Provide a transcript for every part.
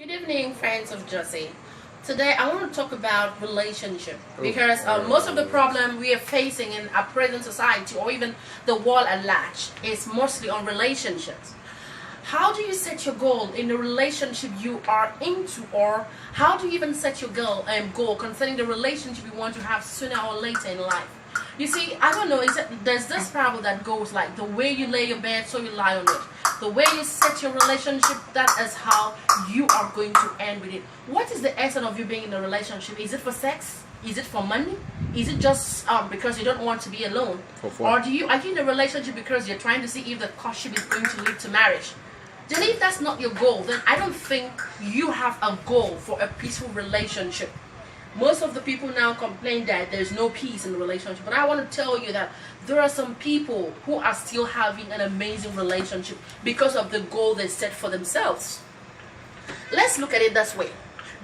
Good evening, friends of Josie. Today I want to talk about relationship because most of the problem we are facing in our present society or even the world at large is mostly on relationships. How do you set your goal in the relationship you are into, or how do you even set your goal concerning the relationship you want to have sooner or later in life? You see, I don't know, there's this parable that goes like the way you lay your bed, so you lie on it. The way you set your relationship, that is how you are going to end with it. What is the essence of you being in a relationship? Is it for sex? Is it for money? Is it just because you don't want to be alone? Or are you in a relationship because you're trying to see if the courtship is going to lead to marriage? Then if that's not your goal, then I don't think you have a goal for a peaceful relationship. Most of the people now complain that there's no peace in the relationship, but I want to tell you that there are some people who are still having an amazing relationship because of the goal they set for themselves. Let's look at it this way.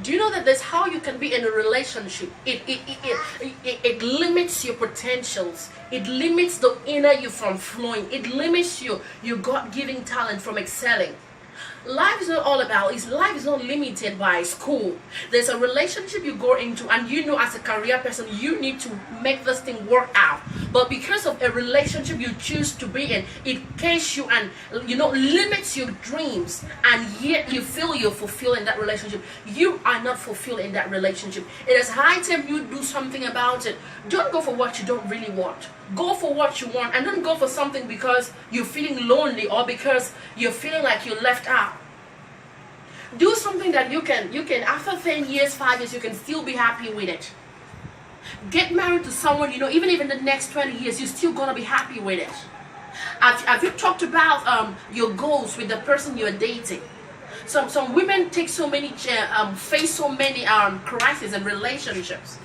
Do you know that that's how you can be in a relationship? It limits your potentials. It limits the inner you from flowing. It limits your God-given talent from excelling. Life is not all about, life is not limited by school. There's a relationship you go into, and you know as a career person you need to make this thing work out, but because of a relationship you choose to be in, it cages you and limits your dreams, and yet you feel you're fulfilled in that relationship. You are not fulfilled in that relationship. It is high time you do something about it. Don't go for what you don't really want. Go for what you want, and don't go for something because you're feeling lonely or because you're feeling like you're left out. Do something that you can after 10 years, 5 years, you can still be happy with it. Get married to someone, even if in the next 20 years, you're still gonna be happy with it. Have you talked about your goals with the person you're dating? Some women take so many, face so many crises in relationships.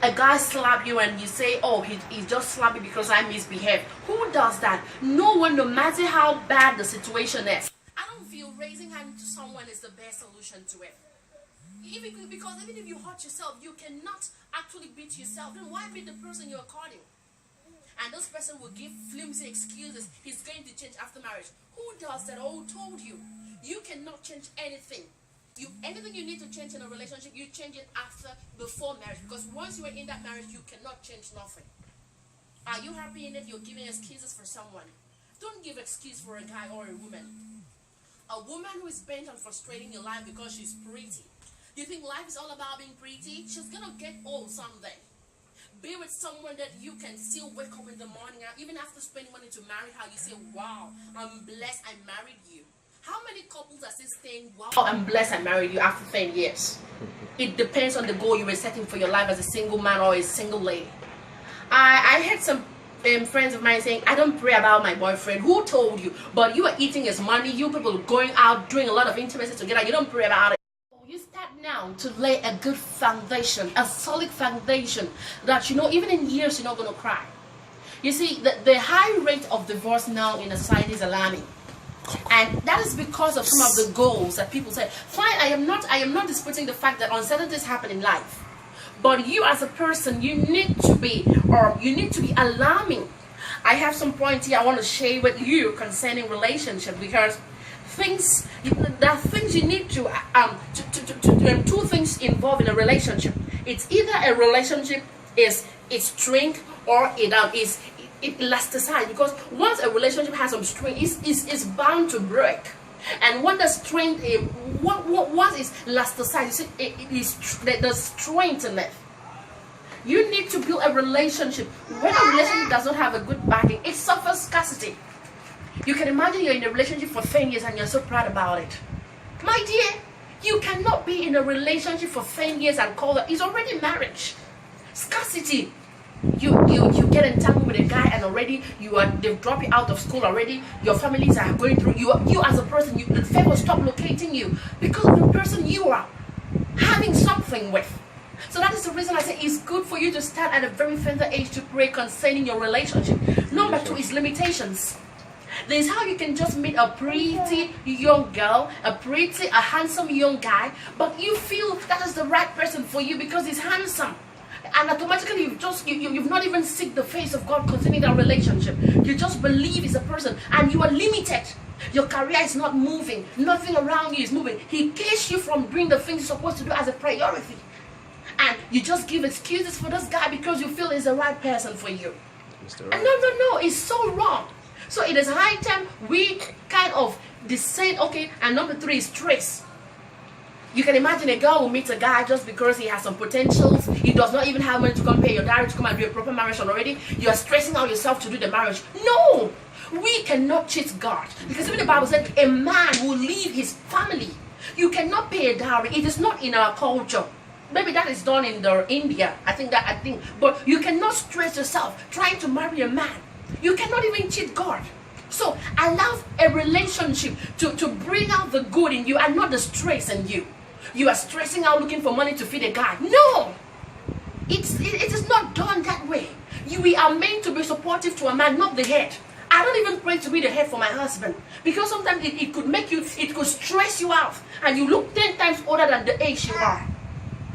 A guy slap you and you say, oh, he just slapped me because I misbehaved. Who does that? No one, no matter how bad the situation is. I don't feel raising hand to someone is the best solution to it. Because even if you hurt yourself, you cannot actually beat yourself. Then why beat the person you're courting? And this person will give flimsy excuses. He's going to change after marriage. Who does that? Or who told you? You cannot change anything. Anything you need to change in a relationship, you change it before marriage. Because once you are in that marriage, you cannot change nothing. Are you happy in it? You're giving excuses for someone. Don't give excuse for a guy or a woman. A woman who is bent on frustrating your life because she's pretty. You think life is all about being pretty? She's gonna get old someday. Be with someone that you can still wake up in the morning, even after spending money to marry her, you say, wow, I'm blessed I married you. How many couples are still saying, wow, I'm blessed I married you after 10 years? It depends on the goal you were setting for your life as a single man or a single lady. I had some friends of mine saying, I don't pray about my boyfriend. Who told you? But you are eating his money. You people going out doing a lot of intimacy together. You don't pray about it. You start now to lay a good foundation, a solid foundation that even in years you're not going to cry. You see, the high rate of divorce now in the society is alarming. And that is because of some of the goals that people say. Fine, I am not disputing the fact that uncertainties happen in life. But you as a person, you need to be alarming. I have some points here I want to share with you concerning relationship, because there are things you need to two things involved in a relationship. It's either a relationship is strength or it elasticizes, because once a relationship has some strength, it's bound to break. And when the strength once is elasticized, there's strength in it. You need to build a relationship. When a relationship does not have a good backing, it suffers scarcity. You can imagine you're in a relationship for 10 years and you're so proud about it. My dear, you cannot be in a relationship for 10 years and call it, it's already marriage. Scarcity. You get entangled with a guy and already they've dropped you out of school already. Your families are going through you as a person. The favor stop locating you because of the person you are having something with. So that is the reason I say it's good for you to start at a very tender age to pray concerning your relationship. Number 2 is limitations. There's how you can just meet a pretty young girl, a handsome young guy, but you feel that is the right person for you because he's handsome. And automatically you've not even seek the face of God concerning that relationship. You just believe he's a person and you are limited. Your career is not moving. Nothing around you is moving. He keeps you from doing the things you're supposed to do as a priority. And you just give excuses for this guy because you feel he's the right person for you. Mr. And Right. no, it's so wrong. So it is high time we kind of decide, okay, and number 3 is stress. You can imagine a girl will meet a guy just because he has some potentials. He does not even have money to come pay your dowry to come and do a proper marriage already. You are stressing out yourself to do the marriage. No! We cannot cheat God. Because even the Bible said a man will leave his family. You cannot pay a dowry. It is not in our culture. Maybe that is done in India. I think. But you cannot stress yourself trying to marry a man. You cannot even cheat God. So allow a relationship to bring out the good in you and not the stress in you. You are stressing out looking for money to feed a guy. No! It is not done that way. We are meant to be supportive to a man, not the head. I don't even pray to be the head for my husband. Because sometimes it could make you, it could stress you out. And you look 10 times older than the age you are.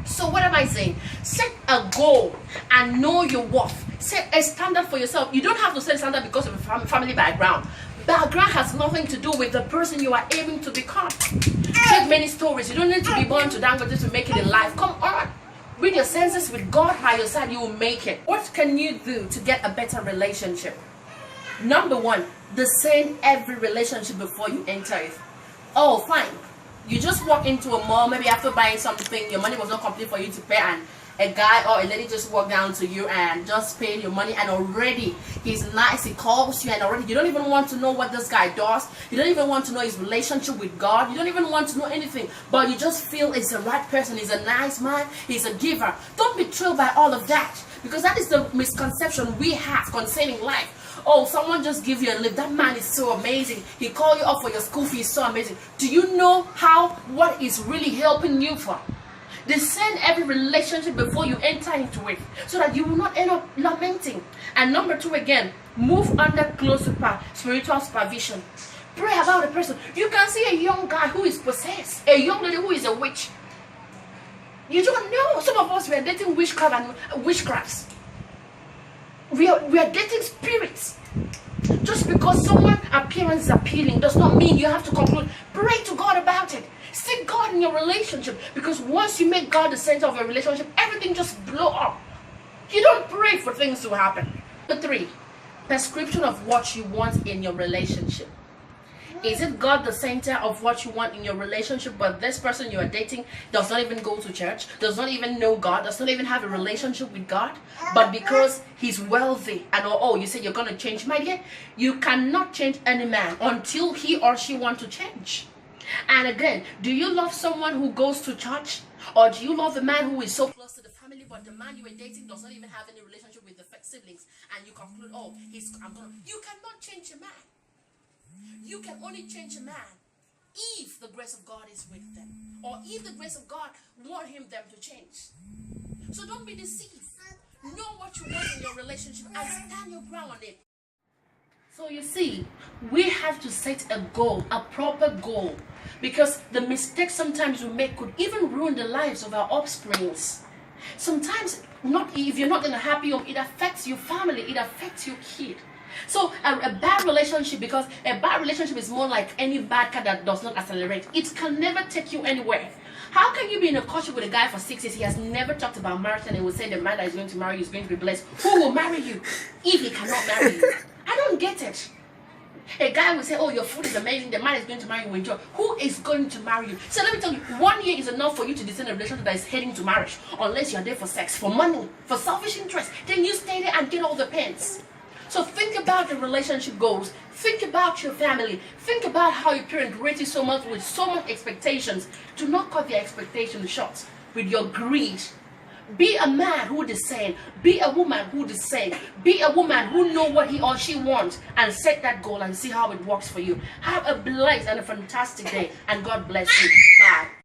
So what am I saying? Set a goal and know your worth. Set a standard for yourself. You don't have to set a standard because of a family background. Background has nothing to do with the person you are aiming to become. Check many stories. You don't need to be born to Dangote to make it in life. Come on. With your senses, with God by your side, you will make it. What can you do to get a better relationship? Number 1, discern every relationship before you enter it. Oh, fine. You just walk into a mall, maybe after buying something, your money was not complete for you to pay, and a guy or a lady just walked down to you and just paid your money, and already he's nice, he calls you, and already you don't even want to know what this guy does. You don't even want to know his relationship with God. You don't even want to know anything, but you just feel he's the right person, he's a nice man, he's a giver. Don't be thrilled by all of that, because that is the misconception we have concerning life. Oh, someone just give you a lift. That man is so amazing. He called you up for your school fees. So amazing. Do you know what is really helping you for? Discern every relationship before you enter into it, so that you will not end up lamenting. And number 2 again, move under close spiritual supervision. Pray about the person. You can see a young guy who is possessed, a young lady who is a witch. You don't know. Some of us, we are dating witchcraft and witchcrafts. We are dating spirits. Just because someone's appearance is appealing does not mean you have to conclude. Pray to God about it. Seek God in your relationship, because once you make God the center of your relationship, everything just blow up. You don't pray for things to happen. Number 3, prescription of what you want in your relationship. Is it God the center of what you want in your relationship, but this person you are dating does not even go to church, does not even know God, does not even have a relationship with God, but because he's wealthy and you say you're going to change? My dear, you cannot change any man until he or she wants to change. And again, do you love someone who goes to church, or do you love a man who is so close to the family, but the man you are dating does not even have any relationship with the siblings, and you conclude, you cannot change a man. You can only change a man if the grace of God is with them, or if the grace of God want them to change. So don't be deceived. Know what you want in your relationship and stand your ground on it. So you see, we have to set a goal, a proper goal, because the mistakes sometimes we make could even ruin the lives of our offsprings. Sometimes, if you're not in a happy home, it affects your family, it affects your kid. So a bad relationship, because a bad relationship is more like any bad car that does not accelerate. It can never take you anywhere. How can you be in a courtship with a guy for 6 years? He has never talked about marriage, and he will say the man that is going to marry you is going to be blessed. Who will marry you if he cannot marry you? I don't get it. A guy will say, oh, your food is amazing, the man is going to marry you, enjoy. Who is going to marry you? So let me tell you, 1 year is enough for you to discern a relationship that is heading to marriage, unless you're there for sex, for money, for selfish interest. Then you stay there and get all the pence. So think about your relationship goals. Think about your family. Think about how your parents raised you so much with so much expectations. Do not cut their expectations short with your greed. Be a man who discerns. Be a woman who discerns. Be a woman who knows what he or she wants, and set that goal and see how it works for you. Have a blessed and a fantastic day, and God bless you. Bye.